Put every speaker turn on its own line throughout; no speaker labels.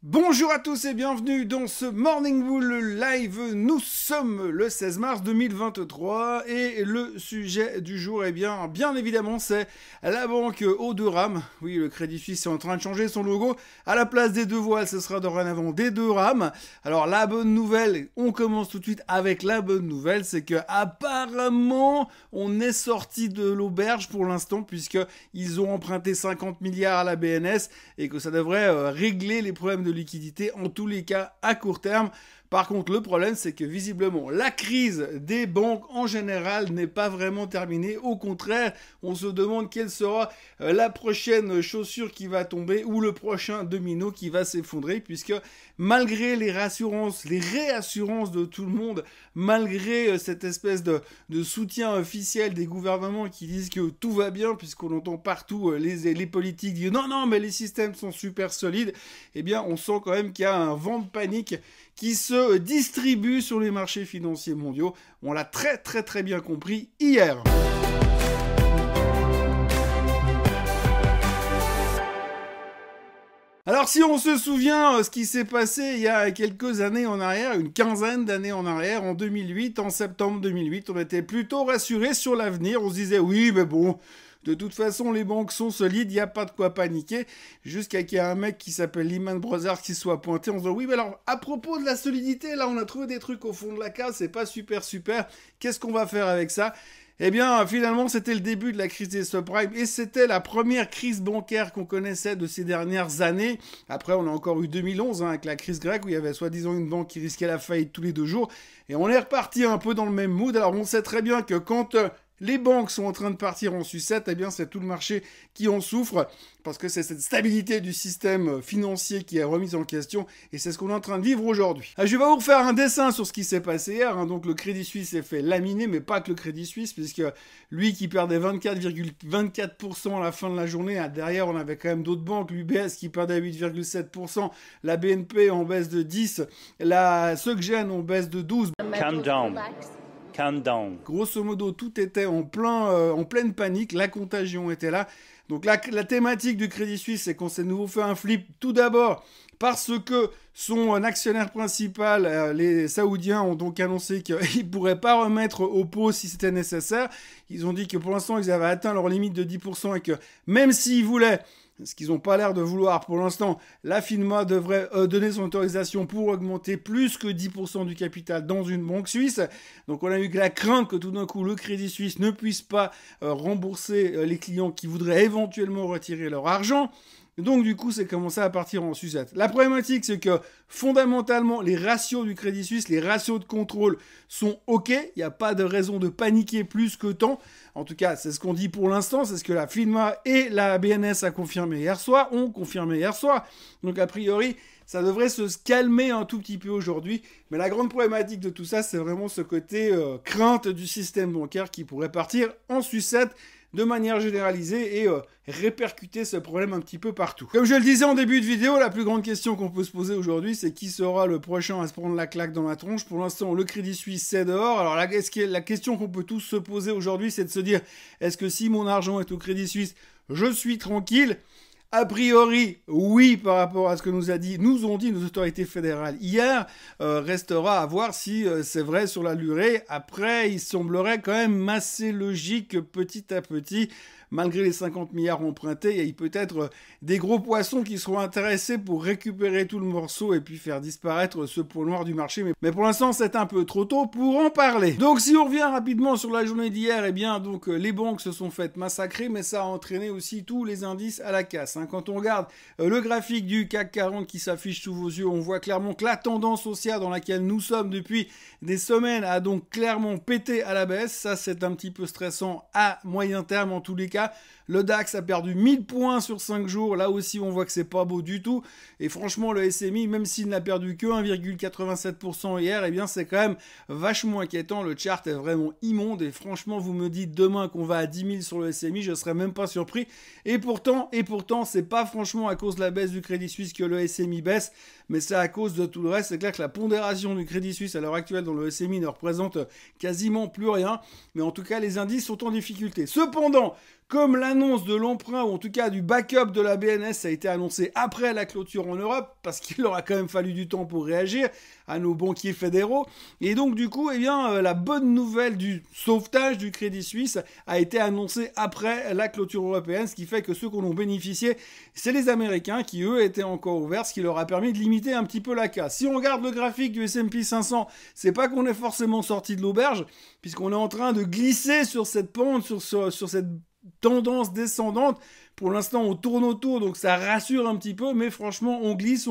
Bonjour à tous et bienvenue dans ce Morning Bull Live. Nous sommes le 16 mars 2023 et le sujet du jour, bien évidemment, c'est la banque aux deux rames. Oui, le Crédit Suisse est en train de changer son logo. À la place des deux voiles, ce sera dorénavant des deux rames. Alors la bonne nouvelle, on commence tout de suite avec la bonne nouvelle, c'est que apparemment on est sorti de l'auberge pour l'instant puisque ils ont emprunté 50 milliards à la BNS et que ça devrait régler les problèmes de liquidité, en tous les cas à court terme. Par contre, le problème, c'est que visiblement, la crise des banques en général n'est pas vraiment terminée. Au contraire, on se demande quelle sera la prochaine chaussure qui va tomber ou le prochain domino qui va s'effondrer, puisque malgré les réassurances de tout le monde, malgré cette espèce de soutien officiel des gouvernements qui disent que tout va bien, puisqu'on entend partout les politiques dire non, mais les systèmes sont super solides, eh bien, on sent quand même qu'il y a un vent de panique qui se distribue sur les marchés financiers mondiaux. On l'a très bien compris hier. Alors si on se souvient ce qui s'est passé il y a quelques années en arrière, une quinzaine d'années en arrière, en 2008, en septembre 2008, on était plutôt rassurés sur l'avenir. On se disait oui, mais bon, de toute façon, les banques sont solides, il n'y a pas de quoi paniquer. Jusqu'à qu'il y ait un mec qui s'appelle Lehman Brothers qui soit pointé, on se dit oui, mais alors, à propos de la solidité, là, on a trouvé des trucs au fond de la case, c'est pas super, qu'est-ce qu'on va faire avec ça ? Eh bien, finalement, c'était le début de la crise des subprimes et c'était la première crise bancaire qu'on connaissait de ces dernières années. Après, on a encore eu 2011 avec la crise grecque où il y avait soi-disant une banque qui risquait la faillite tous les 2 jours. Et on est reparti un peu dans le même mood. Alors, on sait très bien que quand les banques sont en train de partir en sucette, eh bien, c'est tout le marché qui en souffre parce que c'est cette stabilité du système financier qui est remise en question et c'est ce qu'on est en train de vivre aujourd'hui. Je vais vous refaire un dessin sur ce qui s'est passé hier. Donc, le Crédit Suisse s'est fait laminer, mais pas que le Crédit Suisse, puisque lui qui perdait 24,24% à la fin de la journée, derrière, on avait quand même d'autres banques, l'UBS qui perdait 8,7%, la BNP en baisse de 10%, la SocGen en baisse de 12%.
Calm down. Calm down.
Grosso modo, tout était en pleine panique, la contagion était là. Donc la thématique du Crédit Suisse, c'est qu'on s'est de nouveau fait un flip, tout d'abord parce que son actionnaire principal, les Saoudiens, ont donc annoncé qu'ils ne pourraient pas remettre au pot si c'était nécessaire. Ils ont dit que pour l'instant, ils avaient atteint leur limite de 10% et que même s'ils voulaient, ce qu'ils n'ont pas l'air de vouloir pour l'instant, la FINMA devrait donner son autorisation pour augmenter plus que 10% du capital dans une banque suisse. Donc on a eu la crainte que tout d'un coup le Crédit Suisse ne puisse pas rembourser les clients qui voudraient éventuellement retirer leur argent. Donc du coup, c'est commencé à partir en sucette. La problématique, c'est que fondamentalement, les ratios du Crédit Suisse, les ratios de contrôle sont OK. Il n'y a pas de raison de paniquer plus que tant. En tout cas, c'est ce qu'on dit pour l'instant. C'est ce que la FINMA et la BNS ont confirmé hier soir. Donc a priori, ça devrait se calmer un tout petit peu aujourd'hui. Mais la grande problématique de tout ça, c'est vraiment ce côté crainte du système bancaire qui pourrait partir en sucette de manière généralisée et répercuter ce problème un petit peu partout. Comme je le disais en début de vidéo, la plus grande question qu'on peut se poser aujourd'hui, c'est qui sera le prochain à se prendre la claque dans la tronche. Pour l'instant, le Crédit Suisse, c'est dehors. Alors la question qu'on peut tous se poser aujourd'hui, c'est de se dire, est-ce que si mon argent est au Crédit Suisse, je suis tranquille ? A priori, oui, par rapport à ce que nous ont dit nos autorités fédérales hier, restera à voir si c'est vrai sur la durée. Après, il semblerait quand même assez logique que petit à petit, malgré les 50 milliards empruntés, il y a peut-être des gros poissons qui seront intéressés pour récupérer tout le morceau et puis faire disparaître ce point noir du marché. Mais pour l'instant, c'est un peu trop tôt pour en parler. Donc, si on revient rapidement sur la journée d'hier, eh bien, donc, les banques se sont faites massacrer, mais ça a entraîné aussi tous les indices à la casse. Quand on regarde le graphique du CAC 40 qui s'affiche sous vos yeux, on voit clairement que la tendance haussière dans laquelle nous sommes depuis des semaines a donc clairement pété à la baisse. Ça, c'est un petit peu stressant à moyen terme en tous les cas. Le DAX a perdu 1000 points sur 5 jours. Là aussi, on voit que c'est pas beau du tout. Et franchement, le SMI, même s'il n'a perdu que 1,87% hier, eh bien, c'est quand même vachement inquiétant. Le chart est vraiment immonde. Et franchement, vous me dites demain qu'on va à 10 000 sur le SMI, je serais même pas surpris. Et pourtant, c'est pas franchement à cause de la baisse du Crédit Suisse que le SMI baisse, mais c'est à cause de tout le reste. C'est clair que la pondération du Crédit Suisse à l'heure actuelle dans le SMI ne représente quasiment plus rien. Mais en tout cas, les indices sont en difficulté. Cependant, comme l'annonce de l'emprunt, ou en tout cas du backup de la BNS a été annoncé après la clôture en Europe, parce qu'il aura quand même fallu du temps pour réagir à nos banquiers fédéraux. Et donc du coup, eh bien, la bonne nouvelle du sauvetage du Crédit Suisse a été annoncée après la clôture européenne, ce qui fait que ceux qui en ont bénéficié, c'est les Américains qui, eux, étaient encore ouverts, ce qui leur a permis de limiter un petit peu la casse. Si on regarde le graphique du S&P 500, c'est pas qu'on est forcément sorti de l'auberge, puisqu'on est en train de glisser sur cette pente, sur cette tendance descendante. Pour l'instant, on tourne autour, donc ça rassure un petit peu, mais franchement, on glisse.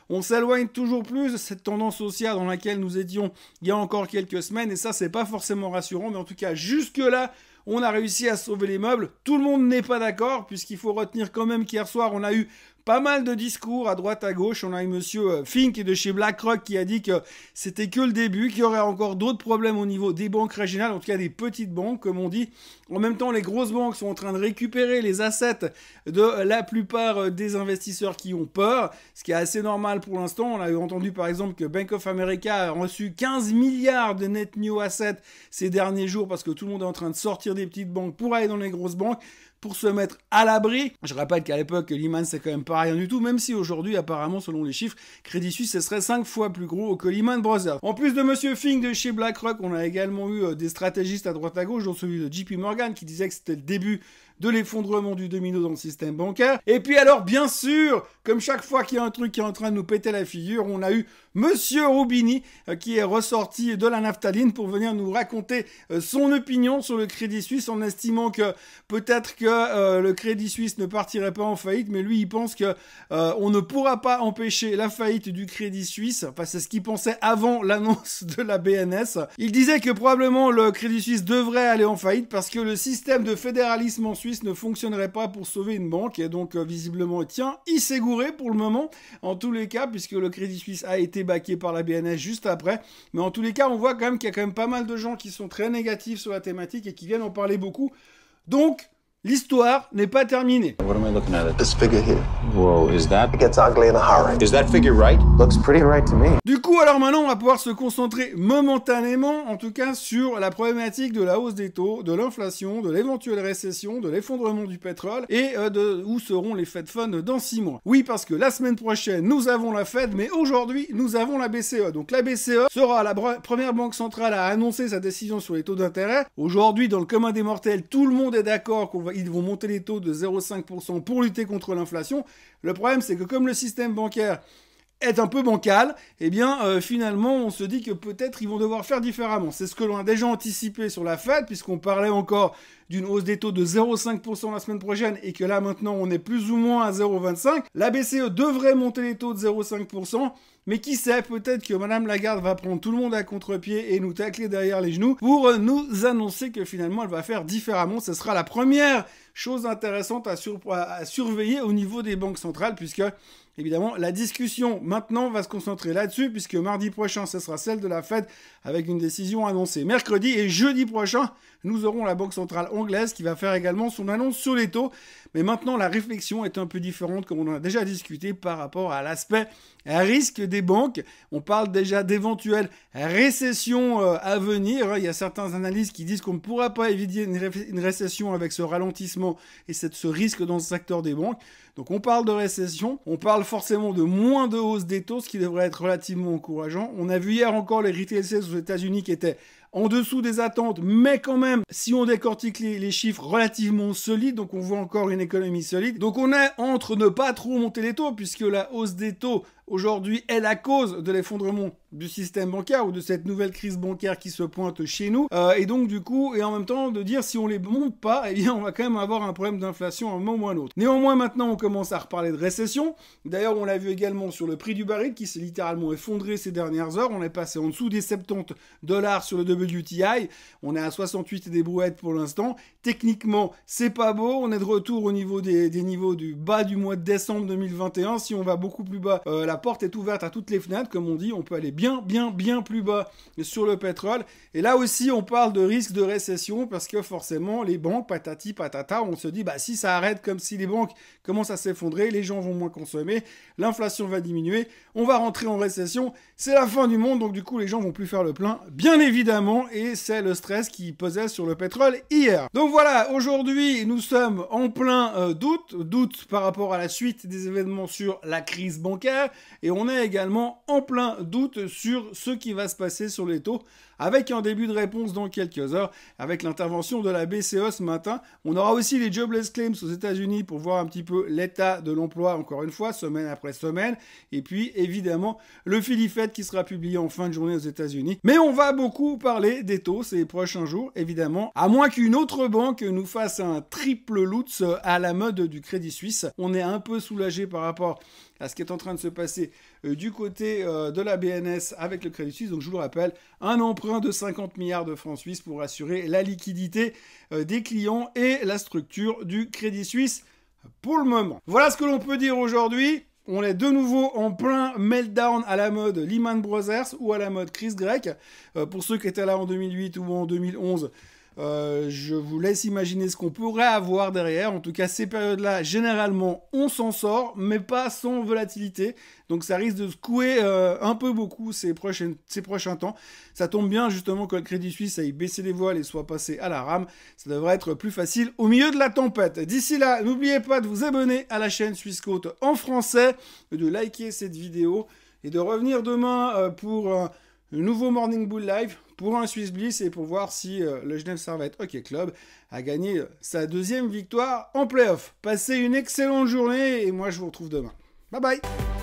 On s'éloigne toujours plus de cette tendance haussière dans laquelle nous étions il y a encore quelques semaines, et ça, c'est pas forcément rassurant, mais en tout cas, jusque-là, on a réussi à sauver les meubles. Tout le monde n'est pas d'accord, puisqu'il faut retenir quand même qu'hier soir, on a eu pas mal de discours à droite à gauche. On a eu monsieur Fink de chez BlackRock qui a dit que c'était que le début, qu'il y aurait encore d'autres problèmes au niveau des banques régionales, en tout cas des petites banques, comme on dit. En même temps, les grosses banques sont en train de récupérer les assets de la plupart des investisseurs qui ont peur, ce qui est assez normal pour l'instant. On a eu entendu par exemple que Bank of America a reçu 15 milliards de net new assets ces derniers jours parce que tout le monde est en train de sortir des petites banques pour aller dans les grosses banques, pour se mettre à l'abri. Je rappelle qu'à l'époque, Lehman, c'est quand même pas rien du tout, même si aujourd'hui, apparemment, selon les chiffres, Crédit Suisse, ce serait 5 fois plus gros que Lehman Brothers. En plus de monsieur Fink de chez BlackRock, on a également eu des stratégistes à droite à gauche, dont celui de JP Morgan, qui disait que c'était le début de l'effondrement du domino dans le système bancaire. Et puis alors, bien sûr, comme chaque fois qu'il y a un truc qui est en train de nous péter la figure, on a eu monsieur Roubini qui est ressorti de la naphtaline pour venir nous raconter son opinion sur le Crédit Suisse en estimant que peut-être que le Crédit Suisse ne partirait pas en faillite, mais lui il pense que on ne pourra pas empêcher la faillite du Crédit Suisse. Enfin, c'est ce qu'il pensait avant l'annonce de la BNS. Il disait que probablement le Crédit Suisse devrait aller en faillite parce que le système de fédéralisme en Suisse ne fonctionnerait pas pour sauver une banque, et donc visiblement, tiens, il s'est gouré pour le moment, en tous les cas, puisque le Crédit Suisse a été backé par la BNS juste après, mais en tous les cas, on voit quand même qu'il y a quand même pas mal de gens qui sont très négatifs sur la thématique et qui viennent en parler beaucoup, donc l'histoire n'est pas terminée.
What am I looking at?
This figure here.
Whoa, is that?
It gets ugly in a hurry.
Is that figure right?
Looks pretty right to me.
Du coup, alors maintenant, on va pouvoir se concentrer momentanément, en tout cas, sur la problématique de la hausse des taux, de l'inflation, de l'éventuelle récession, de l'effondrement du pétrole et de où seront les Fed Funds dans 6 mois. Oui, parce que la semaine prochaine, nous avons la Fed, mais aujourd'hui, nous avons la BCE. Donc la BCE sera la première banque centrale à annoncer sa décision sur les taux d'intérêt. Aujourd'hui, dans le commun des mortels, tout le monde est d'accord qu'ils vont monter les taux de 0,5% pour lutter contre l'inflation. Le problème, c'est que comme le système bancaire est un peu bancal, eh bien finalement on se dit que peut-être ils vont devoir faire différemment. C'est ce que l'on a déjà anticipé sur la Fed, puisqu'on parlait encore d'une hausse des taux de 0,5% la semaine prochaine et que là maintenant on est plus ou moins à 0,25%. La BCE devrait monter les taux de 0,5%, mais qui sait, peut-être que Madame Lagarde va prendre tout le monde à contre-pied et nous tacler derrière les genoux pour nous annoncer que finalement elle va faire différemment. Ce sera la première chose intéressante à surveiller au niveau des banques centrales, puisque évidemment, la discussion maintenant va se concentrer là-dessus, puisque mardi prochain, ce sera celle de la Fed avec une décision annoncée mercredi, et jeudi prochain, nous aurons la Banque centrale anglaise qui va faire également son annonce sur les taux. Mais maintenant, la réflexion est un peu différente, comme on en a déjà discuté, par rapport à l'aspect risque des banques. On parle déjà d'éventuelles récessions à venir. Il y a certains analystes qui disent qu'on ne pourra pas éviter une récession avec ce ralentissement et ce risque dans le secteur des banques. Donc on parle de récession, on parle forcément de moins de hausse des taux, ce qui devrait être relativement encourageant. On a vu hier encore les retail sales aux États-Unis qui étaient en dessous des attentes, mais quand même, si on décortique les chiffres, relativement solides, donc on voit encore une économie solide. Donc on est entre ne pas trop monter les taux, puisque la hausse des taux aujourd'hui est la cause de l'effondrement du système bancaire ou de cette nouvelle crise bancaire qui se pointe chez nous. Et donc du coup, et en même temps de dire si on les monte pas, eh bien on va quand même avoir un problème d'inflation à un moment ou à un autre. Néanmoins, maintenant on commence à reparler de récession. D'ailleurs, on l'a vu également sur le prix du baril qui s'est littéralement effondré ces dernières heures. On est passé en dessous des 70 $ sur le WTI. On est à 68 et des brouettes pour l'instant. Techniquement, c'est pas beau. On est de retour au niveau des niveaux du bas du mois de décembre 2021. Si on va beaucoup plus bas, la porte est ouverte à toutes les fenêtres, comme on dit. On peut aller bien plus bas sur le pétrole. Et là aussi, on parle de risque de récession parce que forcément, les banques, patati patata, on se dit, bah si ça arrête comme si les banques commencent à s'effondrer, les gens vont moins consommer, l'inflation va diminuer, on va rentrer en récession, c'est la fin du monde, donc du coup, les gens vont plus faire le plein. Bien évidemment, également, et c'est le stress qui pesait sur le pétrole hier. Donc voilà, aujourd'hui, nous sommes en plein doute par rapport à la suite des événements sur la crise bancaire, et on est également en plein doute sur ce qui va se passer sur les taux, avec un début de réponse dans quelques heures, avec l'intervention de la BCE ce matin. On aura aussi les jobless claims aux États-Unis pour voir un petit peu l'état de l'emploi, encore une fois, semaine après semaine, et puis évidemment le Philly Fed qui sera publié en fin de journée aux États-Unis. Mais on va beaucoup parler des taux ces prochains jours, évidemment, à moins qu'une autre banque nous fasse un triple Lutz à la mode du Crédit Suisse. On est un peu soulagé par rapport à ce qui est en train de se passer du côté de la BNS avec le Crédit Suisse. Donc je vous le rappelle, un emprunt de 50 milliards de francs suisses pour assurer la liquidité des clients et la structure du Crédit Suisse pour le moment. Voilà ce que l'on peut dire aujourd'hui. On est de nouveau en plein meltdown à la mode Lehman Brothers ou à la mode crise grecque. Pour ceux qui étaient là en 2008 ou en 2011, je vous laisse imaginer ce qu'on pourrait avoir derrière. En tout cas, ces périodes-là, généralement, on s'en sort, mais pas sans volatilité. Donc ça risque de secouer un peu beaucoup ces prochains temps. Ça tombe bien justement que le Crédit Suisse aille baisser les voiles et soit passé à la rame. Ça devrait être plus facile au milieu de la tempête. D'ici là, n'oubliez pas de vous abonner à la chaîne Swissquote en français, de liker cette vidéo et de revenir demain pour un nouveau Morning Bull Live, pour un Swiss Bliss et pour voir si le Genève Servette Hockey Club a gagné sa 2e victoire en play-off. Passez une excellente journée et moi je vous retrouve demain. Bye bye.